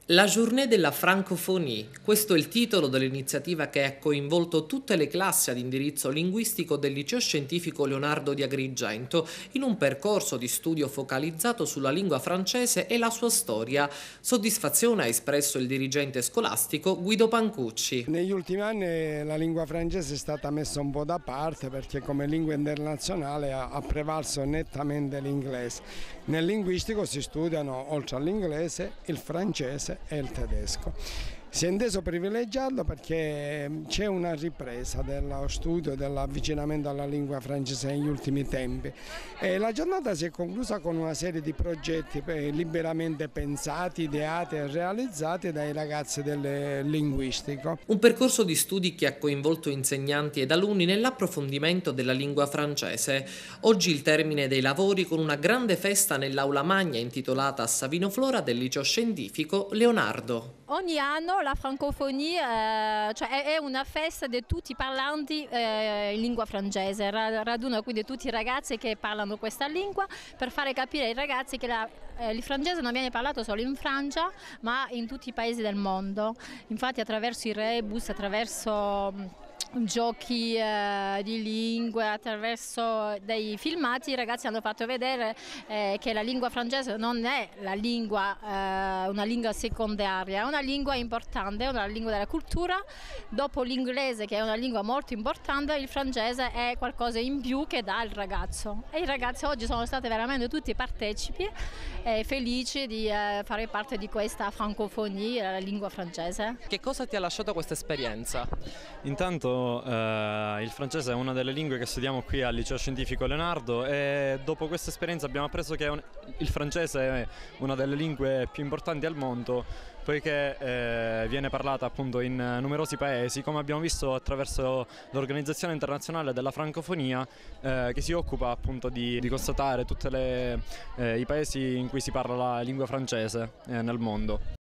La Journée de la Francophonie, questo è il titolo dell'iniziativa che ha coinvolto tutte le classi ad indirizzo linguistico del Liceo Scientifico Leonardo di Agrigento in un percorso di studio focalizzato sulla lingua francese e la sua storia. Soddisfazione ha espresso il dirigente scolastico Guido Pancucci. Negli ultimi anni la lingua francese è stata messa un po' da parte perché come lingua internazionale ha prevalso nettamente l'inglese. Nel linguistico si studiano, oltre all'inglese, il francese e il tedesco. Si è inteso privilegiarlo perché c'è una ripresa dello studio, dell'avvicinamento alla lingua francese negli ultimi tempi e la giornata si è conclusa con una serie di progetti liberamente pensati, ideati e realizzati dai ragazzi del linguistico. Un percorso di studi che ha coinvolto insegnanti ed alunni nell'approfondimento della lingua francese. Oggi il termine dei lavori con una grande festa nell'aula magna intitolata a Savino Flora del Liceo Scientifico Leonardo. Ogni anno la Francophonie è una festa di tutti i parlanti in lingua francese, raduna quindi tutti i ragazzi che parlano questa lingua per fare capire ai ragazzi che il francese non viene parlato solo in Francia ma in tutti i paesi del mondo. Infatti attraverso i rebus, attraverso giochi di lingue, attraverso dei filmati i ragazzi hanno fatto vedere che la lingua francese non è una lingua secondaria, è una lingua importante, è una lingua della cultura. Dopo l'inglese, che è una lingua molto importante, il francese è qualcosa in più che dà il ragazzo. E i ragazzi oggi sono stati veramente tutti partecipi e felici di fare parte di questa francophonie, la lingua francese. Che cosa ti ha lasciato questa esperienza? Intanto il francese è una delle lingue che studiamo qui al Liceo Scientifico Leonardo e dopo questa esperienza abbiamo appreso che il francese è una delle lingue più importanti al mondo poiché viene parlata appunto in numerosi paesi, come abbiamo visto attraverso l'Organizzazione Internazionale della Francofonia che si occupa appunto di constatare tutti i paesi in cui si parla la lingua francese nel mondo.